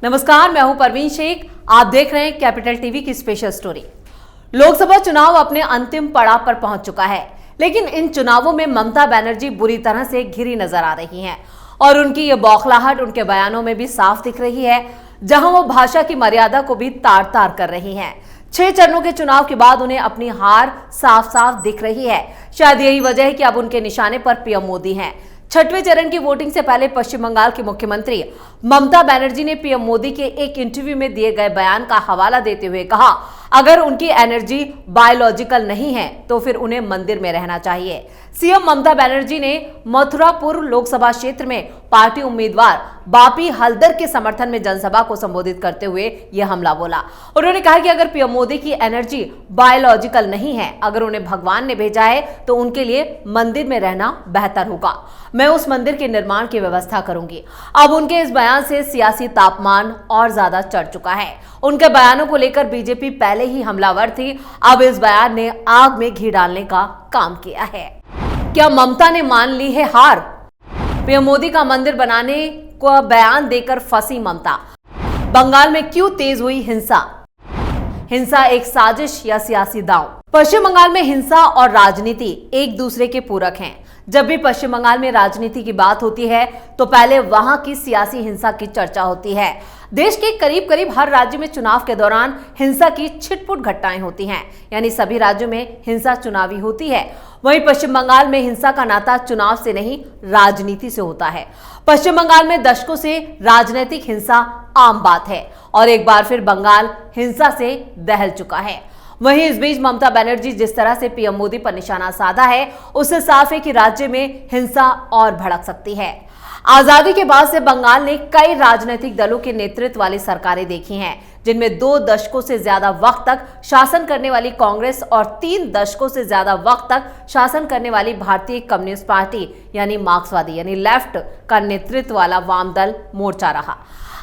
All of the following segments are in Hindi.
नमस्कार, मैं हूं परवीन शेख। आप देख रहे हैं कैपिटल टीवी की स्पेशल स्टोरी। लोकसभा चुनाव अपने अंतिम पड़ाव पर पहुंच चुका है, लेकिन इन चुनावों में ममता बनर्जी बुरी तरह से घिरी नजर आ रही हैं और उनकी ये बौखलाहट उनके बयानों में भी साफ दिख रही है, जहां वो भाषा की मर्यादा को भी तार तार कर रही हैं। 6 चरणों के चुनाव के बाद उन्हें अपनी हार साफ साफ दिख रही है। शायद यही वजह है कि अब उनके निशाने पर पीएम मोदी हैं। 6वें चरण की वोटिंग से पहले पश्चिम बंगाल की मुख्यमंत्री ममता बनर्जी ने पीएम मोदी के एक इंटरव्यू में दिए गए बयान का हवाला देते हुए कहा, अगर उनकी एनर्जी बायोलॉजिकल नहीं है तो फिर उन्हें मंदिर में रहना चाहिए। सीएम ममता बनर्जी ने मथुरापुर लोकसभा क्षेत्र में पार्टी उम्मीदवार बापी हल्दर के समर्थन में जनसभा को संबोधित करते हुए यह हमला बोला। उन्होंने कहा कि अगर पीएम मोदी की एनर्जी बायोलॉजिकल नहीं है, अगर उन्हें भगवान ने भेजा है तो उनके लिए मंदिर में रहना बेहतर होगा। मैं उस मंदिर के निर्माण की व्यवस्था करूंगी। अब उनके इस बयान से सियासी तापमान और ज्यादा चढ़ चुका है। उनके बयानों को लेकर बीजेपी पहले ही हमलावर थी, अब इस बयान ने आग में घी डालने का काम किया है। क्या ममता ने मान ली है हार? पीएम मोदी का मंदिर बनाने को बयान देकर फंसी ममता। बंगाल में क्यों तेज हुई हिंसा? हिंसा एक साजिश या सियासी दांव? पश्चिम बंगाल में हिंसा और राजनीति एक दूसरे के पूरक हैं। जब भी पश्चिम बंगाल में राजनीति की बात होती है तो पहले वहां की सियासी हिंसा की चर्चा होती है। देश के करीब करीब हर राज्य में चुनाव के दौरान हिंसा की छिटपुट घटनाएं होती हैं, यानी सभी राज्यों में हिंसा चुनावी होती है। वहीं पश्चिम बंगाल में हिंसा का नाता चुनाव से नहीं, राजनीति से होता है। पश्चिम बंगाल में दशकों से राजनीतिक हिंसा आम बात है और एक बार फिर बंगाल हिंसा से दहल चुका है। वहीं इस बीच ममता बनर्जी जिस तरह से पीएम मोदी पर निशाना साधा है, उससे साफ है कि राज्य में हिंसा और भड़क सकती है। आजादी के बाद से बंगाल ने कई राजनीतिक दलों के नेतृत्व वाली सरकारें देखी हैं, जिनमें 2 दशकों से ज्यादा वक्त तक शासन करने वाली कांग्रेस और 3 दशकों से ज्यादा वक्त तक शासन करने वाली भारतीय कम्युनिस्ट पार्टी यानी मार्क्सवादी यानी लेफ्ट का नेतृत्व वाला वाम दल मोर्चा रहा।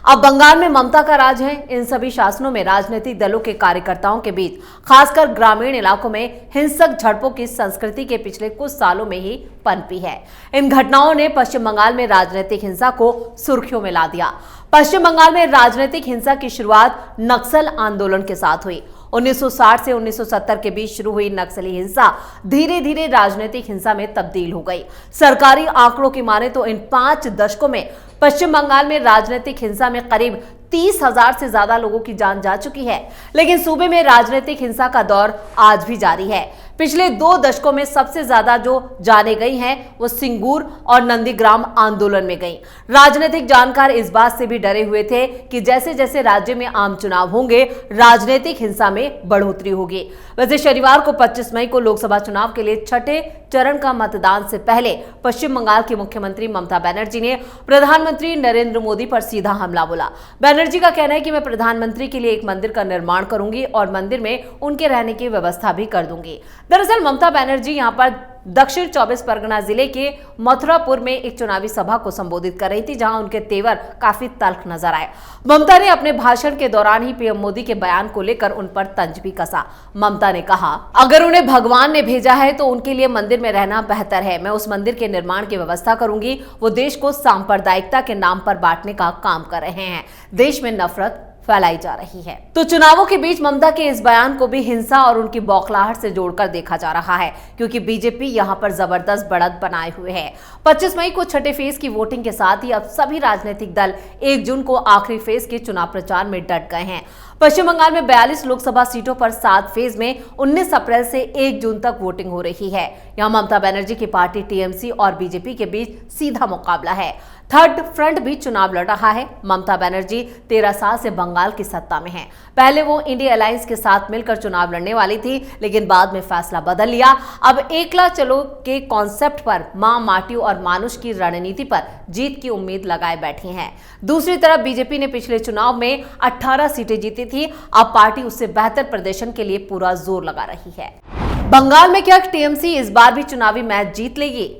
अब बंगाल में ममता का राज है। इन सभी शासनों में राजनीतिक दलों के कार्यकर्ताओं के बीच, खासकर ग्रामीण इलाकों में हिंसक झड़पों की संस्कृति के पिछले कुछ सालों में ही पनपी है। इन घटनाओं ने पश्चिम बंगाल में राजनीतिक हिंसा को सुर्खियों में ला दिया। पश्चिम बंगाल में राजनीतिक हिंसा की शुरुआत नक्सल आंदोलन के साथ हुई। 1960 से 1970 के बीच शुरू हुई नक्सली हिंसा धीरे धीरे राजनीतिक हिंसा में तब्दील हो गई। सरकारी आंकड़ों की माने तो इन 5 दशकों में पश्चिम बंगाल में राजनीतिक हिंसा में करीब 30,000 से ज्यादा लोगों की जान जा चुकी है, लेकिन सूबे में राजनीतिक हिंसा का दौर आज भी जारी है। पिछले 2 दशकों में सबसे ज्यादा जो जाने गई हैं वो सिंगूर और नंदीग्राम आंदोलन में गई। राजनीतिक जानकार इस बात से भी डरे हुए थे कि जैसे जैसे राज्य में आम चुनाव होंगे, राजनीतिक हिंसा में बढ़ोतरी होगी। वैसे शनिवार को 25 मई को लोकसभा चुनाव के लिए 6ठे चरण का मतदान से पहले पश्चिम बंगाल की मुख्यमंत्री ममता बनर्जी ने प्रधानमंत्री नरेंद्र मोदी पर सीधा हमला बोला। बनर्जी का कहना है कि मैं प्रधानमंत्री के लिए एक मंदिर का निर्माण करूंगी और मंदिर में उनके रहने की व्यवस्था भी कर दूंगी। दरअसल ममता बनर्जी यहां पर दक्षिण 24 परगना जिले के मथुरापुर में एक चुनावी सभा को संबोधित कर रही थी, जहां उनके तेवर काफी तल्ख नजर आए। ममता ने अपने भाषण के दौरान ही पीएम मोदी के बयान को लेकर उन पर तंज भी कसा। ममता ने कहा, अगर उन्हें भगवान ने भेजा है तो उनके लिए मंदिर में रहना बेहतर है। मैं उस मंदिर के निर्माण की व्यवस्था करूंगी। वो देश को सांप्रदायिकता के नाम पर बांटने का काम कर रहे हैं। देश में नफरत फैलाई जा रही है। तो चुनावों के बीच ममता के इस बयान को भी हिंसा और उनकी बौखलाहट से जोड़कर देखा जा रहा है, क्योंकि बीजेपी यहां पर जबरदस्त बढ़त बनाए हुए है। 25 मई को 6ठे फेज की वोटिंग के साथ ही अब सभी राजनीतिक दल 1 जून को आखिरी फेज के चुनाव प्रचार में डट गए हैं। पश्चिम बंगाल में 42 लोकसभा सीटों पर 7 फेज में 19 अप्रैल से 1 जून तक वोटिंग हो रही है। यहां ममता बनर्जी की पार्टी टीएमसी और बीजेपी के बीच सीधा मुकाबला है। थर्ड फ्रंट भी चुनाव लड़ रहा है। ममता बनर्जी 13 साल से बंगाल की सत्ता में हैं। पहले वो इंडिया अलायंस के साथ मिलकर चुनाव लड़ने वाली थी, लेकिन बाद में फैसला बदल लिया। अब एकला चलो के कॉन्सेप्ट पर मां, माटी और मानुष की रणनीति पर जीत की उम्मीद लगाए बैठी हैं। दूसरी तरफ बीजेपी ने पिछले चुनाव में 18 सीटें जीती थी। अब पार्टी उससे बेहतर प्रदर्शन के लिए पूरा जोर लगा रही है। बंगाल में क्या टीएमसी इस बार भी चुनावी मैच जीत लेगी?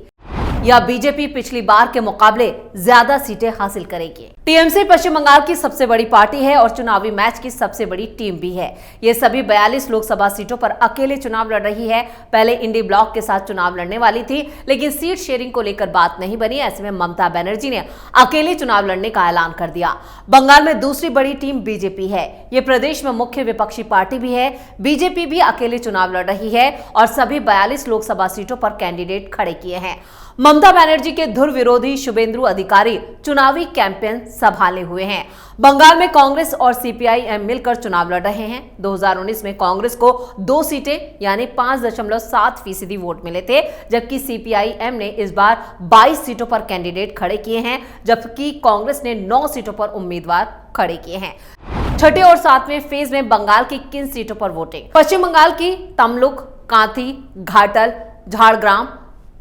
या बीजेपी पिछली बार के मुकाबले ज्यादा सीटें हासिल करेगी। टीएमसी पश्चिम बंगाल की सबसे बड़ी पार्टी है और चुनावी मैच की सबसे बड़ी टीम भी है। ये सभी 42 लोकसभा सीटों पर अकेले चुनाव लड़ रही है। पहले इंडी ब्लॉक के साथ चुनाव लड़ने वाली थी, लेकिन सीट शेयरिंग को लेकर बात नहीं बनी। ऐसे में ममता बनर्जी ने अकेले चुनाव लड़ने का ऐलान कर दिया। बंगाल में दूसरी बड़ी टीम बीजेपी है। ये प्रदेश में मुख्य विपक्षी पार्टी भी है। बीजेपी भी अकेले चुनाव लड़ रही है और सभी 42 लोकसभा सीटों पर कैंडिडेट खड़े किए हैं। ममता बनर्जी के धुर विरोधी शुभेंदु अधिकारी चुनावी कैंपेन संभाले हुए हैं। बंगाल में कांग्रेस और सीपीआई-एम मिलकर चुनाव लड़ रहे हैं। 2019 में कांग्रेस को 2 सीटें यानी 5.7% वोट मिले थे, जबकि सीपीआई-एम ने इस बार 22 सीटों पर कैंडिडेट खड़े किए हैं, जबकि कांग्रेस ने 9 सीटों पर उम्मीदवार खड़े किए हैं। छठे और 7वें फेज में बंगाल की किन सीटों पर वोटिंग? पश्चिम बंगाल की तमलुक, कांथी, घाटल, झाड़ग्राम,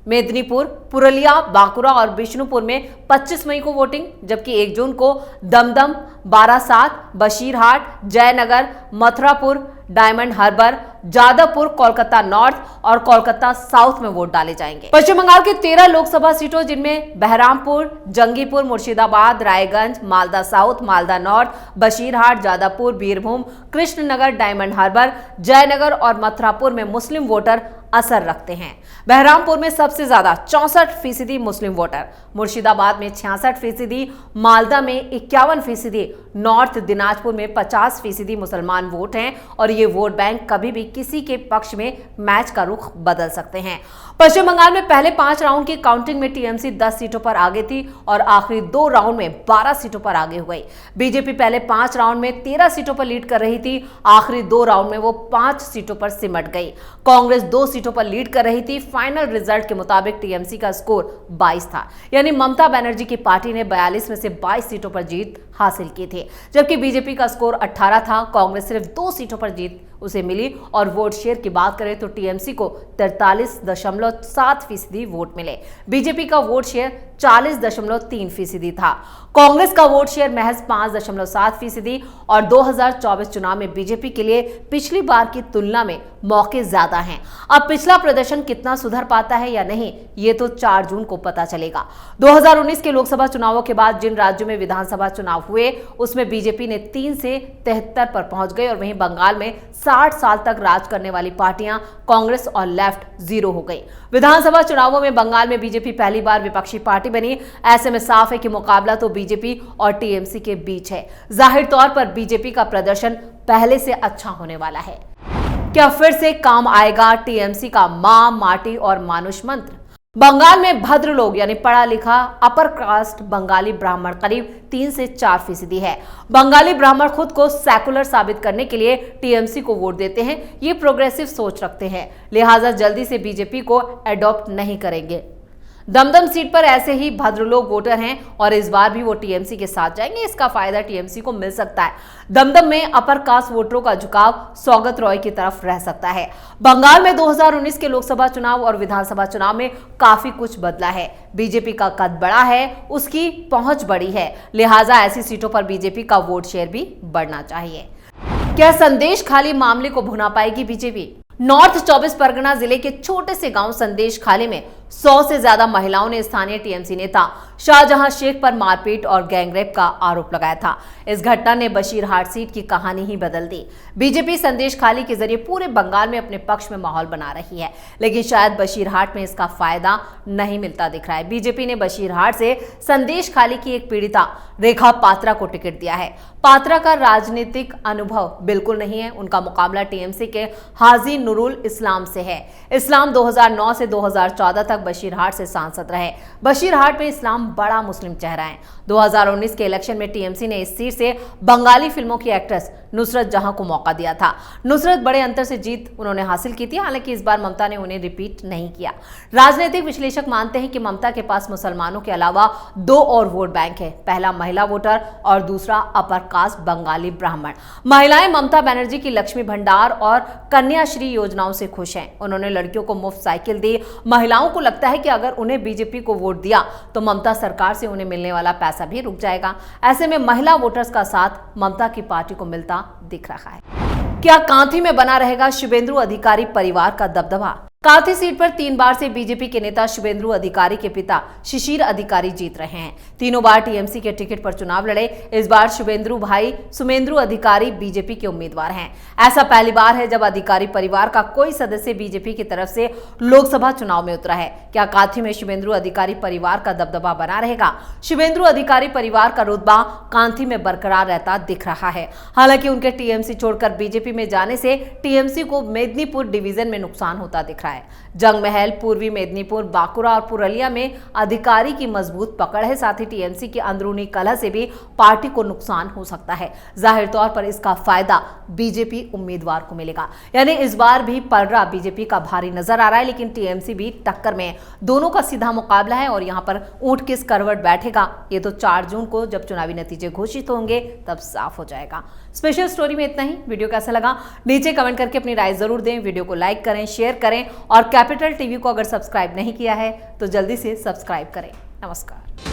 मेदिनीपुर, पुरुलिया, बांकुड़ा और बिष्णुपुर में 25 मई को वोटिंग, जबकि 1 जून को दमदम, बारासात, बशीरहाट, जयनगर, मथुरापुर, डायमंड हार्बर, जादवपुर, कोलकाता नॉर्थ और कोलकाता साउथ में वोट डाले जाएंगे। पश्चिम बंगाल की 13 लोकसभा सीटों, जिनमें बहरामपुर, जंगीपुर, मुर्शिदाबाद, रायगंज, मालदा साउथ, मालदा नॉर्थ, बशीरहाट, जादवपुर, बीरभूम, कृष्णनगर, डायमंड हार्बर, जयनगर और मथुरापुर में मुस्लिम वोटर असर रखते हैं। बहरामपुर में सबसे ज्यादा 64% मुस्लिम वोटर, मुर्शिदाबाद में 66%, मालदा में 51%, नॉर्थ दिनाजपुर में 50% मुसलमान वोट हैं और ये वोट बैंक कभी भी किसी के पक्ष में मैच का रुख बदल सकते हैं। पश्चिम बंगाल में पहले 5 राउंड की काउंटिंग में टीएमसी 10 सीटों पर आगे थी और आखिरी 2 राउंड में 12 सीटों पर आगे हो गई। बीजेपी पहले 5 राउंड में 13 सीटों पर लीड कर रही थी, आखिरी 2 राउंड में वो 5 सीटों पर सिमट गई। कांग्रेस 2 सीटों पर लीड कर रही थी। फाइनल रिजल्ट के मुताबिक टीएमसी का स्कोर 22 था, यानी ममता बनर्जी की पार्टी ने 42 में से 22 सीटों पर जीत हासिल की थी, जबकि बीजेपी का स्कोर 18 था। कांग्रेस सिर्फ 2 सीटों पर जीत उसे मिली और वोट शेयर की बात करें तो टीएमसी को 43.7% वोट मिले। बीजेपी का वोट शेयर 40.3% था। कांग्रेस का वोट शेयर महज 5.7% और 2024 चुनाव में बीजेपी के लिए पिछली बार की तुलना में मौके ज्यादा हैं। अब पिछला प्रदर्शन कितना सुधर पाता है या नहीं, ये तो 4 जून को पता चलेगा। 2019 के लोकसभा चुनावों के बाद जिन राज्यों में विधानसभा चुनाव हुए उसमें बीजेपी ने 3 से 73 पर पहुंच गई और वहीं बंगाल में 60 साल तक राज करने वाली पार्टियां कांग्रेस और लेफ्ट 0 हो गई। विधानसभा चुनावों में बंगाल में बीजेपी पहली बार विपक्षी पार्टी बनी। ऐसे में साफ है कि मुकाबला तो बीजेपी और टीएमसी के बीच है। जाहिर तौर पर बीजेपी का प्रदर्शन पहले से अच्छा होने वाला है। क्या फिर से काम आएगा टीएमसी का मां, माटी और मानुष मंत्र? बंगाल में भद्र लोग यानी पढ़ा लिखा अपर कास्ट बंगाली ब्राह्मण करीब 3 से 4% है। बंगाली ब्राह्मण खुद को सेकुलर साबित करने के लिए टीएमसी को वोट देते हैं। ये प्रोग्रेसिव सोच रखते हैं, लिहाजा जल्दी से बीजेपी को एडॉप्ट नहीं करेंगे। दमदम सीट पर ऐसे ही भद्र लोग वोटर हैं और इस बार भी वो टीएमसी के साथ जाएंगे। इसका फायदा टीएमसी को मिल सकता है। दमदम में अपर कास्ट वोटरों का झुकाव सौगत रॉय की तरफ रह सकता है। बंगाल में 2019 के लोकसभा चुनाव और विधानसभा चुनाव में काफी कुछ बदला है। बीजेपी का कद बड़ा है, उसकी पहुंच बड़ी है, लिहाजा ऐसी सीटों पर बीजेपी का वोट शेयर भी बढ़ना चाहिए। क्या संदेश खाली मामले को भुना पाएगी बीजेपी? नॉर्थ 24 परगना जिले के छोटे से गांव संदेश खाली में 100 से ज्यादा महिलाओं ने स्थानीय टीएमसी नेता शाहजहां शेख पर मारपीट और गैंगरेप का आरोप लगाया था। इस घटना ने बशीरहाट सीट की कहानी ही बदल दी। बीजेपी संदेश खाली के जरिए पूरे बंगाल में अपने पक्ष में माहौल बना रही है, लेकिन शायद बशीरहाट में इसका फायदा नहीं मिलता दिख रहा है। बीजेपी ने बशीरहाट से संदेश खाली की एक पीड़िता रेखा पात्रा को टिकट दिया है। पात्रा का राजनीतिक अनुभव बिल्कुल नहीं है। उनका मुकाबला टीएमसी के हाजी नुरुल इस्लाम से है। इस्लाम 2009 से 2014 तक बशीरहाट से सांसद रहे। बशीरहाट में इस्लाम बड़ा मुस्लिम चेहरा है। 2019 के इलेक्शन में टीएमसी ने इस सीट से बंगाली फिल्मों की एक्ट्रेस नुसरत जहां को मौका दिया था। नुसरत बड़े अंतर से जीत उन्होंने हासिल की थी, हालांकि इस बार ममता ने उन्हें रिपीट नहीं किया। राजनीतिक विश्लेषक मानते हैं कि ममता के पास मुसलमानों के अलावा 2 और वोट बैंक है। पहला महिला वोटर और दूसरा अपर कास्ट बंगाली ब्राह्मण। महिलाएं ममता बनर्जी की लक्ष्मी भंडार और कन्याश्री योजनाओं से खुश हैं। उन्होंने लड़कियों को मुफ्त साइकिल दी। महिलाओं को लगता है कि अगर उन्हें बीजेपी को वोट दिया तो ममता सरकार से उन्हें मिलने वाला पैसा भी रुक जाएगा। ऐसे में महिला वोटर्स का साथ ममता की पार्टी को मिलता दिख रहा है। क्या कांथी में बना रहेगा शुभेंदु अधिकारी परिवार का दबदबा? कांथी सीट पर 3 बार से बीजेपी के नेता शुभेंदु अधिकारी के पिता शिशिर अधिकारी जीत रहे हैं। तीनों बार टीएमसी के टिकट पर चुनाव लड़े। इस बार शुभेंदु भाई सुमेंद्र अधिकारी बीजेपी के उम्मीदवार हैं। ऐसा पहली बार है जब अधिकारी परिवार का कोई सदस्य बीजेपी की तरफ से लोकसभा चुनाव में उतरा है। क्या कांथी में शुभेंदु अधिकारी परिवार का दबदबा बना रहेगा? शुभेंदु अधिकारी परिवार का रुतबा कांथी में बरकरार रहता दिख रहा है। हालांकि उनके टीएमसी छोड़कर बीजेपी में जाने से टीएमसी को मेदिनीपुर डिवीजन में नुकसान होता दिख रहा है। जंग महल, पूर्वी मेदिनीपुर, बांकुरा और पुरलिया में अधिकारी की मजबूत पकड़ है। साथ ही टीएमसी की अंदरूनी कलह से भी पार्टी को नुकसान हो सकता है। जाहिर तौर पर इसका फायदा बीजेपी उम्मीदवार को मिलेगा। यानी इस बार भी पलड़ा बीजेपी का भारी नजर आ रहा है, लेकिन टीएमसी भी टक्कर में। दोनों का सीधा मुकाबला है और यहां पर ऊंट किस करवट बैठेगा ये तो 4 जून को जब चुनावी नतीजे घोषित होंगे तब साफ हो जाएगा। स्पेशल स्टोरी में इतना ही। वीडियो कैसा लगा नीचे कमेंट करके अपनी राय जरूर दें। वीडियो को लाइक करें, शेयर करें और कैपिटल टीवी को अगर सब्सक्राइब नहीं किया है तो जल्दी से सब्सक्राइब करें। नमस्कार।